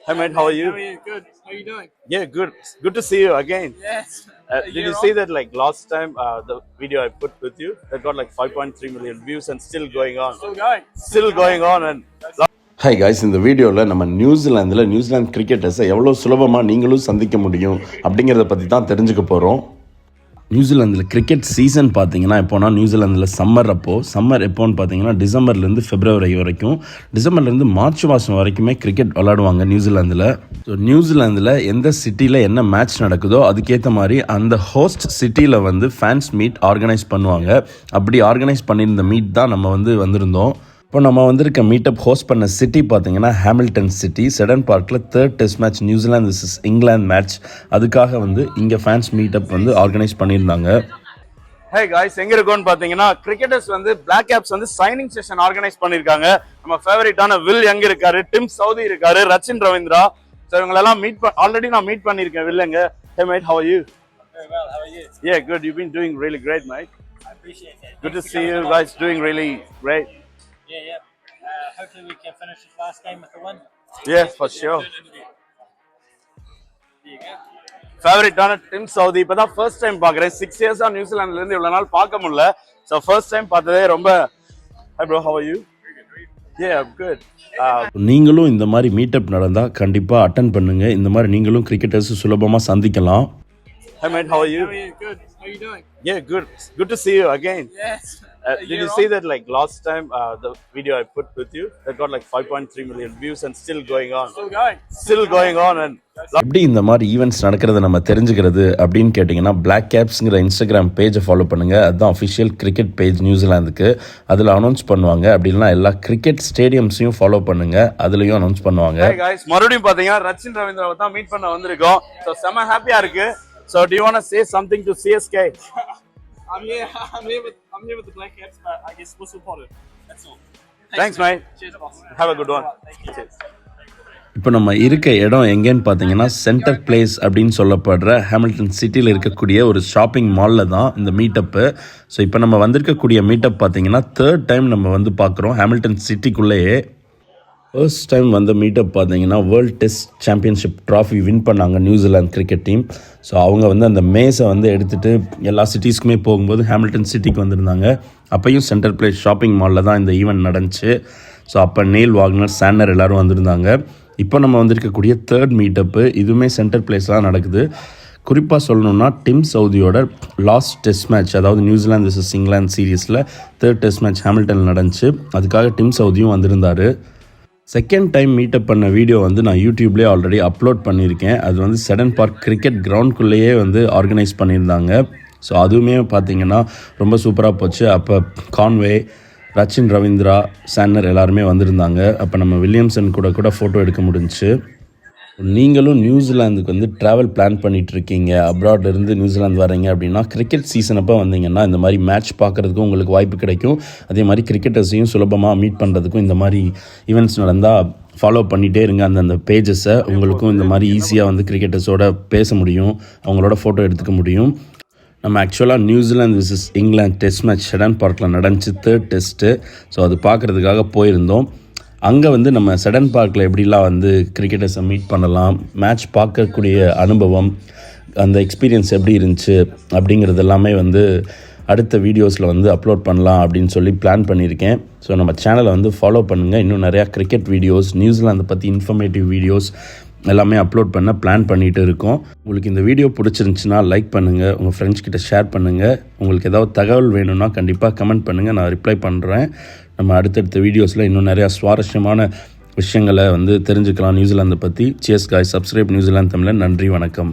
Hi mate, how are you? How are you? Good. How are you doing? Yeah, good. Good to see you again. Yes. Did you see that like last time the video I put with you that got like 5.3 million views and still going on? Still going. Still going on and hi guys, இந்த வீடியோவில் நம்ம New Zealand கிரிக்கெட்டர்ஸை எவ்வளோ சுலபமாக நீங்களும் சந்திக்க முடியும் அப்படிங்கிறத பற்றி தான் தெரிஞ்சுக்க போகிறோம். நியூசிலாந்தில் கிரிக்கெட் சீசன் பார்த்தீங்கன்னா எப்போனா நியூசிலாந்தில் சம்மர் எப்போன்னு பார்த்தீங்கன்னா டிசம்பர்லேருந்து பிப்ரவரி வரைக்கும், டிசம்பர்லேருந்து மார்ச் மாதம் வரைக்குமே கிரிக்கெட் விளாடுவாங்க நியூசிலாந்தில். ஸோ நியூசிலாந்தில் எந்த சிட்டியில் என்ன மேட்ச் நடக்குதோ அதுக்கேற்ற மாதிரி அந்த ஹோஸ்ட் சிட்டியில் வந்து ஃபேன்ஸ் மீட் ஆர்கனைஸ் பண்ணுவாங்க. அப்படி ஆர்கனைஸ் பண்ணியிருந்த மீட் தான் நம்ம வந்திருந்தோம். இப்போ நம்ம வந்திருக்க மீட்டப் ஹோஸ்ட் பண்ண சிட்டி பார்த்தீங்கன்னா ஹாமில்டன் சிட்டி. செடன் பார்க்கில் 3rd test match New Zealand vs England match, அதுக்காக இங்கே ஃபேன்ஸ் மீட்டப் ஆர்கனைஸ் பண்ணியிருந்தாங்க. ஹே காய்ஸ், எங்க இருக்கோம்னு பார்த்தீங்கன்னா cricketers black caps signing session organise பண்ணியிருக்காங்க. நம்ம ஃபேவரட்டான வில் யங் இருக்காரு, டிம் சவுதி இருக்காரு, ரச்சின் ரவீந்திரா. ஸோ இவங்களெல்லாம் ஆல்ரெடி நான் மீட் பண்ணியிருக்கேன் வில்லங்க. Hey mate, how are you? Very well. How are you? Yeah, good. You've been doing really great, mate. I appreciate it. Good to see you guys doing really great. Yeah. Hopefully we can finish this last game with a win. Yes, for sure. There you go. ஃபேவரட்டான dim Saudi இப்பதான் first time பாக்குறேன். 6 இயர்ஸா நியூசிலாந்துல இருந்து இவ்வளவு நாள் பார்க்க முடியல. So first time பார்த்ததே ரொம்ப. Hi bro, how are you? Yeah, I'm good. நீங்களும் இந்த மாதிரி மீட்டப் நடந்தால் கண்டிப்பாக அட்டன் பண்ணுங்கள். இந்த மாதிரி நீங்களும் கிரிக்கெட்டர்ஸ் சுலபமாக சந்திக்கலாம். Hi mate, how are you? How are you? Good. How are you doing? Yeah, good. Good to see you again. Yes. Did you see that like last time the video I put with you that got like 5.3 million views and still going on? Still going on and எப்படி இந்த மாதிரி events நடக்கிறத நம்ம தெரிஞ்சுக்கிறது அப்படின்னு கேட்டிங்கன்னா black கேப்ஸ்ங்கிற Instagram பேஜை follow பண்ணுங்கள். அதுதான் அஃபிஷியல் கிரிக்கெட் பேஜ் நியூசிலாந்துக்கு. அதில் அனௌன்ஸ் பண்ணுவாங்க. அப்படி இல்லைனா எல்லா கிரிக்கெட் ஸ்டேடியம்ஸையும் ஃபாலோ பண்ணுங்கள், அதுலேயும் அனௌன்ஸ் பண்ணுவாங்க. மறுபடியும் பார்த்தீங்கன்னா ரச்சின் ரவீந்திராவை தான் மீட் பண்ண வந்திருக்கோம். ஸோ செம்ம ஹாப்பியாக இருக்கு. So do you want to say something to CSK? I'm here with the Black Caps, but I guess we're supportive. That's all. Thanks mate. Cheers boss. Have a good one. Thank you. Cheers. இப்போ நம்ம இருக்க இடம் எங்கேன்னு பார்த்தீங்கன்னா centre place அப்படின்னு சொல்லப்படுற Hamilton சிட்டியில் இருக்கக்கூடிய ஒரு ஷாப்பிங் மாலில் தான் இந்த மீட்டப்பு. ஸோ இப்போ நம்ம வந்திருக்கக்கூடிய மீட்டப் பார்த்தீங்கன்னா 3rd டைம் நம்ம பார்க்குறோம் ஹாமில்டன் சிட்டிக்குள்ளேயே. ஃபர்ஸ்ட் டைம் மீட்டப் பார்த்தீங்கன்னா world test championship trophy win பண்ணாங்க நியூசிலாந்து கிரிக்கெட் டீம். ஸோ அவங்க அந்த மேஸை எடுத்துகிட்டு எல்லா சிட்டிஸ்க்குமே போகும்போது ஹாமில்டன் சிட்டிக்கு வந்திருந்தாங்க. அப்பையும் சென்டர் பிளேஸ் ஷாப்பிங் மாலில் தான் இந்த ஈவெண்ட் நடந்துச்சு. ஸோ அப்போ நெயில் வாக்னர், சான்னர் எல்லோரும் வந்திருந்தாங்க. இப்போ நம்ம வந்திருக்கக்கூடிய 3rd மீட்டப்பு, இதுவுமே சென்டர் பிளேஸ்லாம் நடக்குது. குறிப்பாக சொல்லணும்னா டிம் சவுதியோட லாஸ்ட் டெஸ்ட் மேட்ச், அதாவது நியூசிலாந்து vs இங்கிலாந்து சீரீஸில் 3rd டெஸ்ட் மேட்ச் ஹாமில்டனில் நடந்துச்சு. அதுக்காக டிம் சவுதியும் வந்திருந்தார். செகண்ட் டைம் மீட்டப் பண்ண வீடியோ நான் யூடியூப்லேயே ஆல்ரெடி அப்லோட் பண்ணியிருக்கேன். அது செடன் பார்க் கிரிக்கெட் கிரவுண்ட்குள்ளேயே ஆர்கனைஸ் பண்ணியிருந்தாங்க. ஸோ அதுவுமே பார்த்திங்கன்னா ரொம்ப சூப்பராக போச்சு. அப்போ கான்வே, ரச்சின் ரவீந்திரா, சான்னர் எல்லாருமே வந்திருந்தாங்க. அப்போ நம்ம வில்லியம்சன் கூட ஃபோட்டோ எடுக்க முடிஞ்சிச்சு. நீங்களும் நியூசிலாந்துக்கு ட்ராவல் பிளான் பண்ணிகிட்ருக்கீங்க, அப்ராட்லேருந்து நியூசிலாந்து வரீங்க அப்படின்னா கிரிக்கெட் சீசன் அப்போ வந்தீங்கன்னா இந்த மாதிரி மேட்ச் பார்க்குறதுக்கும் உங்களுக்கு வாய்ப்பு கிடைக்கும். அதே மாதிரி கிரிக்கெட்டர்ஸையும் சுலபமாக மீட் பண்ணுறதுக்கும் இந்த மாதிரி ஈவெண்ட்ஸ் நடந்தால் ஃபாலோ பண்ணிகிட்டே இருங்க அந்தந்த பேஜஸை. உங்களுக்கும் இந்த மாதிரி ஈஸியாக கிரிக்கெட்டர்ஸோட பேச முடியும், அவங்களோட ஃபோட்டோ எடுத்துக்க முடியும். நம்ம ஆக்சுவலாக New Zealand vs England test match sedan பார்க்கில் நடந்துச்சு 3rd டெஸ்ட்டு. ஸோ அது பார்க்குறதுக்காக போயிருந்தோம். அங்கே நம்ம செடன் பார்க்கில் எப்படிலாம் கிரிக்கெட்டர்ஸை மீட் பண்ணலாம், மேட்ச் பார்க்கக்கூடிய அனுபவம், அந்த எக்ஸ்பீரியன்ஸ் எப்படி இருந்துச்சு அப்படிங்கிறது எல்லாமே அடுத்த வீடியோஸில் அப்லோட் பண்ணலாம் அப்படின்னு சொல்லி பிளான் பண்ணியிருக்கேன். ஸோ நம்ம சேனலை ஃபாலோ பண்ணுங்கள். இன்னும் நிறையா கிரிக்கெட் வீடியோஸ், நியூசிலாந்தை பற்றி இன்ஃபர்மேட்டிவ் வீடியோஸ் எல்லாமே அப்லோட் பண்ண பிளான் பண்ணிகிட்டு இருக்கோம். உங்களுக்கு இந்த வீடியோ பிடிச்சிருந்துச்சுன்னா லைக் பண்ணுங்கள், உங்கள் ஃப்ரெண்ட்ஸ் கிட்ட ஷேர் பண்ணுங்கள். உங்களுக்கு ஏதாவது தகவல் வேணும்னா கண்டிப்பாக கமெண்ட் பண்ணுங்கள், நான் ரிப்ளை பண்ணுறேன். நம்ம அடுத்தடுத்த வீடியோஸில் இன்னும் நிறையா சுவாரஸ்யமான விஷயங்களை தெரிஞ்சுக்கலாம் நியூசிலாந்தை பற்றி. சியர்ஸ் காய்ஸ், சப்ஸ்கிரைப் நியூசிலாந்து தமிழன். நன்றி, வணக்கம்.